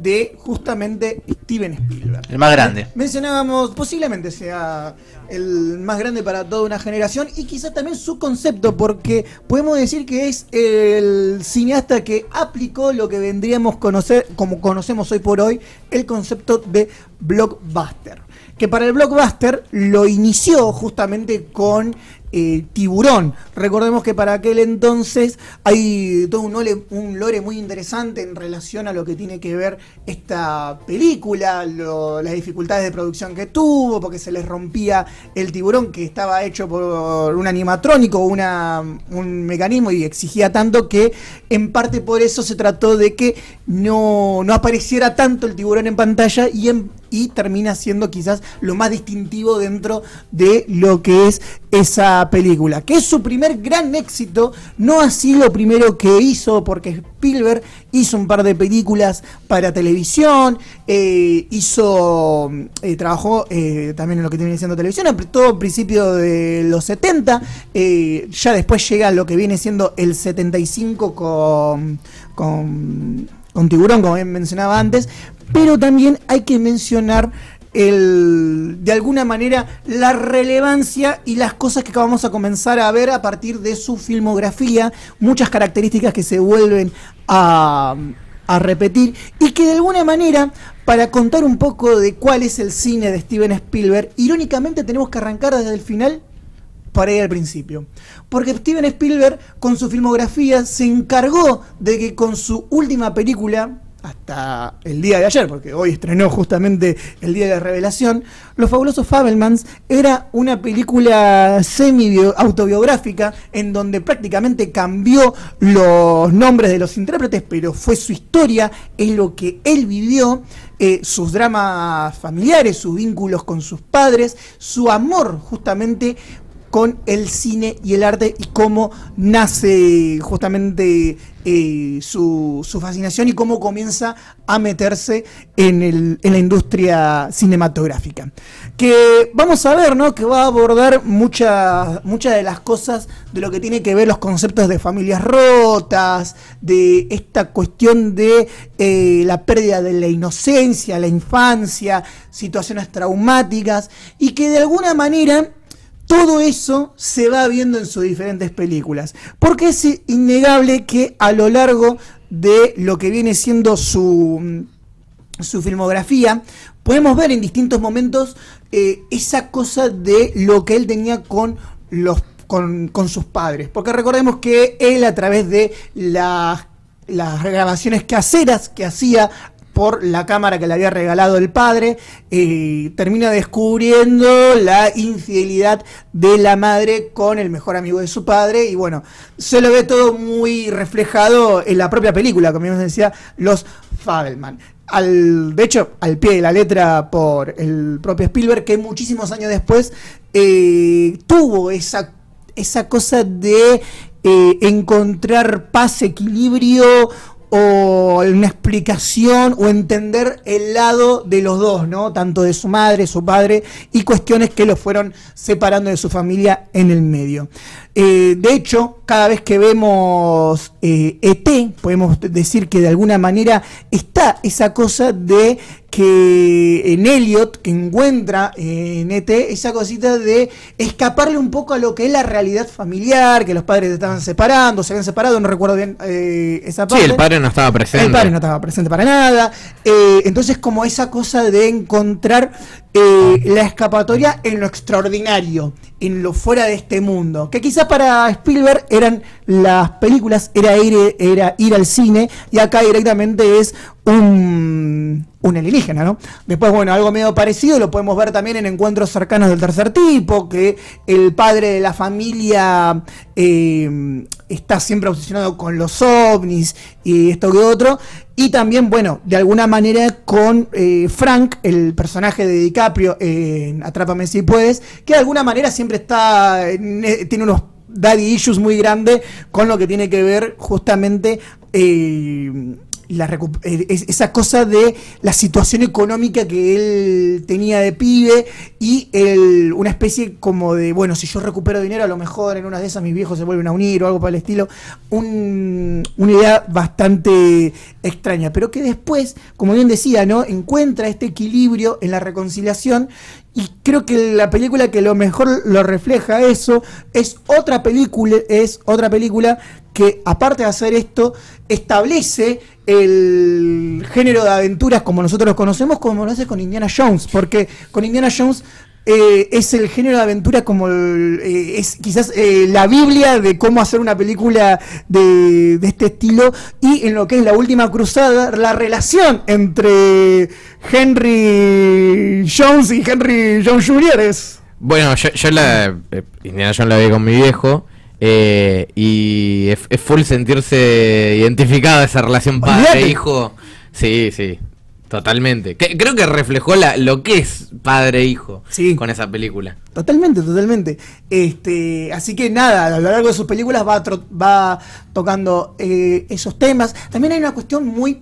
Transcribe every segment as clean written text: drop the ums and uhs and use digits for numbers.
de justamente Steven Spielberg. El más grande. Mencionábamos, posiblemente sea el más grande para toda una generación y quizás también su concepto, porque podemos decir que es el cineasta que aplicó lo que vendríamos a conocer, como conocemos hoy por hoy, el concepto de blockbuster. Que para el blockbuster lo inició justamente con Tiburón. Recordemos que para aquel entonces hay todo un lore muy interesante en relación a lo que tiene que ver esta película, las dificultades de producción que tuvo, porque se les rompía el tiburón que estaba hecho por un animatrónico, un mecanismo, y exigía tanto que en parte por eso se trató de que no apareciera tanto el tiburón en pantalla y termina siendo quizás lo más distintivo dentro de lo que es esa película, que es su primer gran éxito, no así lo primero que hizo, porque Spielberg hizo un par de películas para televisión, trabajó también en lo que viene siendo televisión, todo a principios de los 70, ya después llega lo que viene siendo el 75 con Tiburón, como mencionaba antes, pero también hay que mencionar de alguna manera la relevancia y las cosas que vamos a comenzar a ver a partir de su filmografía, muchas características que se vuelven a repetir y que de alguna manera, para contar un poco de cuál es el cine de Steven Spielberg, irónicamente tenemos que arrancar desde el final para ir al principio, porque Steven Spielberg con su filmografía se encargó de que con su última película, hasta el día de ayer, porque hoy estrenó justamente el día de la revelación, Los Fabulosos Fabelmans era una película semi-autobiográfica en donde prácticamente cambió los nombres de los intérpretes, pero fue su historia, es lo que él vivió, sus dramas familiares, sus vínculos con sus padres, su amor justamente con el cine y el arte y cómo nace justamente su fascinación y cómo comienza a meterse en la industria cinematográfica. Que vamos a ver, ¿no? Que va a abordar muchas de las cosas de lo que tiene que ver los conceptos de familias rotas, de esta cuestión de la pérdida de la inocencia, la infancia, situaciones traumáticas, y que de alguna manera todo eso se va viendo en sus diferentes películas, porque es innegable que a lo largo de lo que viene siendo su filmografía, podemos ver en distintos momentos esa cosa de lo que él tenía con sus padres, porque recordemos que él, a través de las grabaciones caseras que hacía por la cámara que le había regalado el padre, termina descubriendo la infidelidad de la madre con el mejor amigo de su padre, y bueno, se lo ve todo muy reflejado en la propia película, como nos decía, Los Fabelmans. De hecho, al pie de la letra por el propio Spielberg, que muchísimos años después tuvo esa cosa de encontrar paz, equilibrio, o una explicación o entender el lado de los dos, ¿no? Tanto de su madre, su padre, y cuestiones que lo fueron separando de su familia en el medio. De hecho, cada vez que vemos E.T., podemos decir que de alguna manera está esa cosa de que en Elliot, que encuentra en E.T., esa cosita de escaparle un poco a lo que es la realidad familiar, que los padres estaban separando, se habían separado, no recuerdo bien esa parte. Sí, el padre no estaba presente. El padre no estaba presente para nada. Entonces, como esa cosa de encontrar la escapatoria en lo extraordinario, en lo fuera de este mundo, que quizás para Spielberg eran las películas, era ir al cine, y acá directamente es un alienígena, ¿no? Después, bueno, algo medio parecido lo podemos ver también en Encuentros Cercanos del Tercer Tipo, que el padre de la familia está siempre obsesionado con los ovnis y esto que otro, y también, bueno, de alguna manera con Frank, el personaje de DiCaprio en Atrápame si puedes, que de alguna manera siempre tiene unos daddy issues muy grandes con lo que tiene que ver justamente esa cosa de la situación económica que él tenía de pibe y una especie como de, bueno, si yo recupero dinero, a lo mejor en una de esas mis viejos se vuelven a unir o algo por el estilo. Una idea bastante extraña, pero que después, como bien decía, ¿no?, encuentra este equilibrio en la reconciliación. Y creo que la película que lo mejor lo refleja eso es otra película que, aparte de hacer esto, establece el género de aventuras como nosotros lo conocemos, como lo hace con Indiana Jones, porque con Indiana Jones es el género de aventura como es quizás la Biblia de cómo hacer una película de este estilo. Y en lo que es La Última Cruzada, la relación entre Henry Jones y Henry Jones Jr. es... Bueno, yo Indiana Jones la vi con mi viejo, y es full sentirse identificado esa relación padre-hijo. Sí, sí, totalmente. Creo que reflejó lo que es padre-hijo, sí, con esa película. Totalmente. Así que nada, a lo largo de sus películas va tocando esos temas. También hay una cuestión muy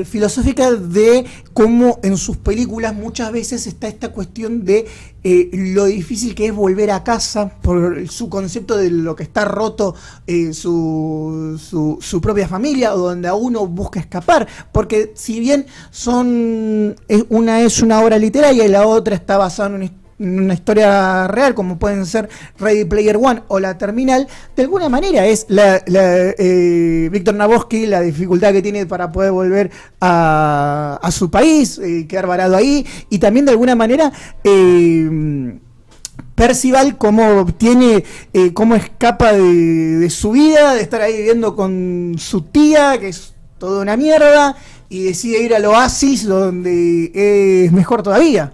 filosófica de cómo en sus películas muchas veces está esta cuestión de lo difícil que es volver a casa por su concepto de lo que está roto, su propia familia, o donde a uno busca escapar, porque si bien una es una obra literaria y la otra está basada en una historia real, como pueden ser Ready Player One o La Terminal, de alguna manera es Víctor Nabokov, la dificultad que tiene para poder volver a su país, quedar varado ahí, y también de alguna manera Percival cómo escapa de su vida, de estar ahí viviendo con su tía, que es toda una mierda, y decide ir al oasis donde es mejor todavía.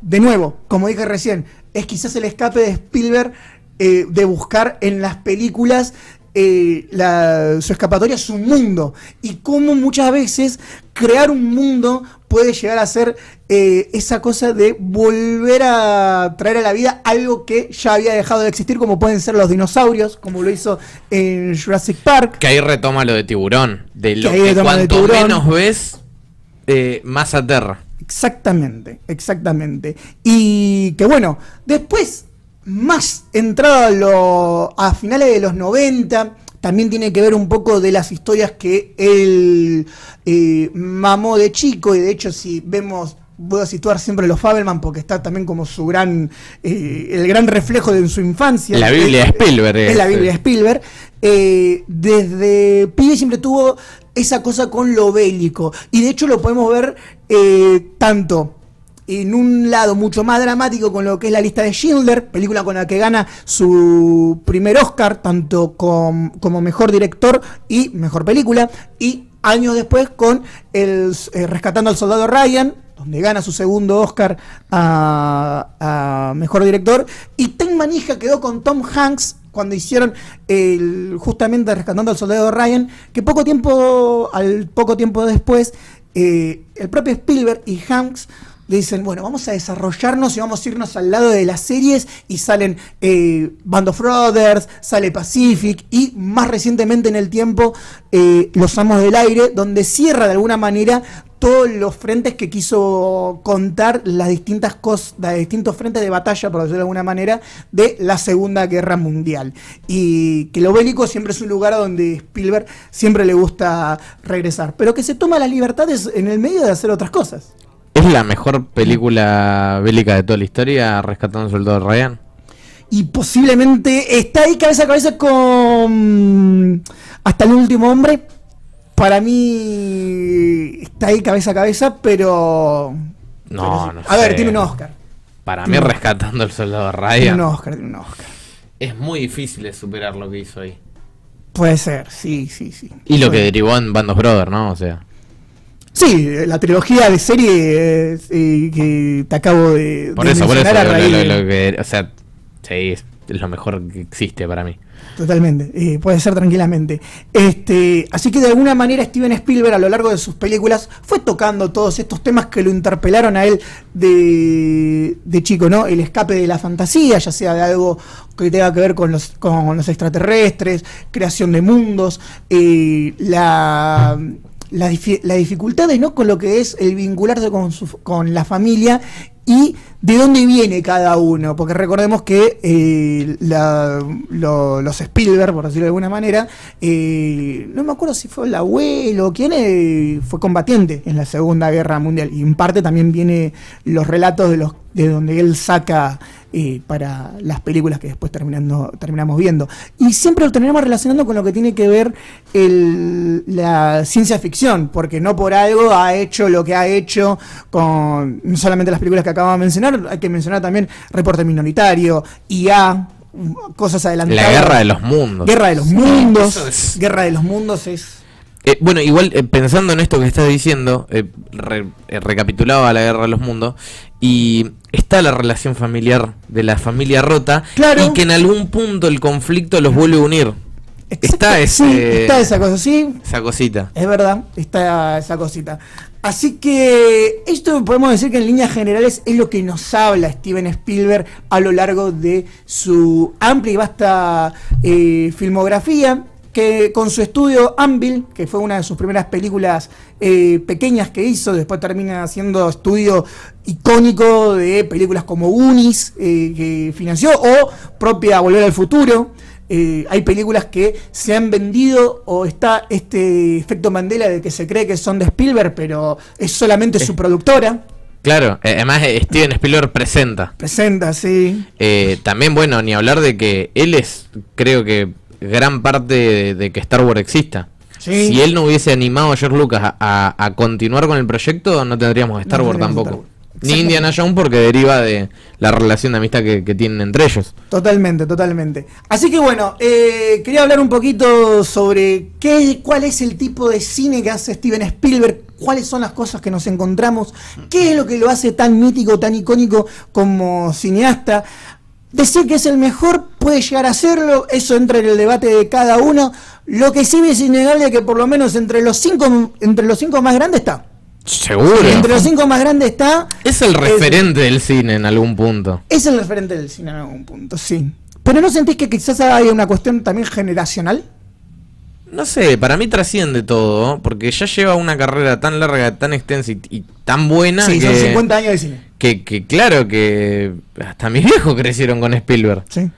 De nuevo, como dije recién, es quizás el escape de Spielberg, de buscar en las películas su escapatoria, su mundo, y cómo muchas veces crear un mundo puede llegar a ser esa cosa de volver a traer a la vida algo que ya había dejado de existir, como pueden ser los dinosaurios, como lo hizo en Jurassic Park. Que ahí retoma lo de Tiburón, de lo que cuanto menos ves, más aterra. Exactamente. Y que bueno, después, más entrado a finales de los 90, también tiene que ver un poco de las historias que él mamó de chico. Y de hecho, si vemos, voy a situar siempre los Fabelman, porque está también como el gran reflejo de su infancia. La Biblia de Spielberg. Es la Biblia de Spielberg. Desde pibe siempre tuvo esa cosa con lo bélico, y de hecho lo podemos ver tanto en un lado mucho más dramático con lo que es La Lista de Schindler, película con la que gana su primer Oscar, tanto como mejor director y mejor película, y años después con Rescatando al Soldado Ryan, donde gana su segundo Oscar a mejor director. Y Ten Manija quedó con Tom Hanks cuando hicieron justamente Rescatando al Soldado Ryan, que poco tiempo después el propio Spielberg y Hanks dicen, bueno, vamos a desarrollarnos y vamos a irnos al lado de las series, y salen Band of Brothers, sale Pacific, y más recientemente en el tiempo Los Amos del Aire, donde cierra de alguna manera todos los frentes que quiso contar, los distintos frentes de batalla, por decirlo de alguna manera, de la Segunda Guerra Mundial. Y que lo bélico siempre es un lugar a donde Spielberg siempre le gusta regresar, pero que se toma las libertades en el medio de hacer otras cosas. ¿Es la mejor película bélica de toda la historia, Rescatando al Soldado Ryan? Y posiblemente está ahí cabeza a cabeza con Hasta el Último Hombre. Para mí está ahí cabeza a cabeza, pero... No a ver, tiene un Oscar. Para mí, Rescatando al Soldado Ryan... Tiene un Oscar. Es muy difícil de superar lo que hizo ahí. Puede ser, sí. Y lo que derivó en Band of Brothers, ¿no? O sea... Sí, la trilogía de serie que te acabo de mencionar a raíz o sea, sí, es lo mejor que existe para mí. Totalmente, puede ser tranquilamente. Así que de alguna manera Steven Spielberg a lo largo de sus películas fue tocando todos estos temas que lo interpelaron a él de chico, ¿no? El escape de la fantasía, ya sea de algo que tenga que ver con los extraterrestres, creación de mundos, las dificultades, ¿no? Con lo que es el vincularse con la familia y de dónde viene cada uno, porque recordemos que los Spielberg, por decirlo de alguna manera, no me acuerdo si fue el abuelo o quién, fue combatiente en la Segunda Guerra Mundial, y en parte también viene los relatos de donde él saca para las películas que después terminamos viendo. Y siempre lo terminamos relacionando con lo que tiene que ver la ciencia ficción, porque no por algo ha hecho lo que ha hecho con no solamente las películas que acabamos de mencionar, hay que mencionar también Reporte Minoritario, IA, cosas adelantadas. La Guerra de los Mundos. Guerra de los Mundos. Guerra de los Mundos es... bueno, igual pensando en esto que estás diciendo, recapitulaba la Guerra de los Mundos, y está la relación familiar de la familia rota, claro, y que en algún punto el conflicto los vuelve a unir. Está esa cosa, sí. Esa cosita. Es verdad, está esa cosita. Así que esto podemos decir que en líneas generales es lo que nos habla Steven Spielberg a lo largo de su amplia y vasta filmografía, que con su estudio Anvil, que fue una de sus primeras películas pequeñas que hizo, después termina haciendo estudio icónico de películas como Unis, que financió, o propia Volver al Futuro. Hay películas que se han vendido, o está este efecto Mandela de que se cree que son de Spielberg, pero es solamente su productora. Claro, además Steven Spielberg presenta. Presenta, sí. También, bueno, ni hablar de que él es, creo que, gran parte de que Star Wars exista. Sí. Si él no hubiese animado a George Lucas a continuar con el proyecto, no tendríamos Star Wars tampoco. Ni Indiana Jones, porque deriva de la relación de amistad que tienen entre ellos. Totalmente. Así que bueno, quería hablar un poquito sobre cuál es el tipo de cine que hace Steven Spielberg, cuáles son las cosas que nos encontramos, qué es lo que lo hace tan mítico, tan icónico como cineasta. Decir que es el mejor puede llegar a serlo, eso entra en el debate de cada uno. Lo que sí es innegable es que por lo menos entre los cinco más grandes está. Seguro. Entre los 5 más grandes está... Es el referente del cine en algún punto. Es el referente del cine en algún punto, sí. ¿Pero no sentís que quizás haya una cuestión también generacional? No sé, para mí trasciende todo, porque ya lleva una carrera tan larga, tan extensa y tan buena. Sí, son 50 años de cine. Que claro que hasta mis viejos crecieron con Spielberg. Sí.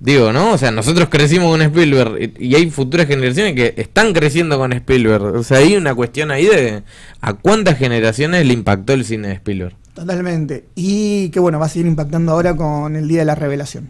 Digo, ¿no? O sea, nosotros crecimos con Spielberg y hay futuras generaciones que están creciendo con Spielberg. O sea, hay una cuestión ahí de a cuántas generaciones le impactó el cine de Spielberg. Totalmente. Y que bueno, va a seguir impactando ahora con el Día de la Revelación.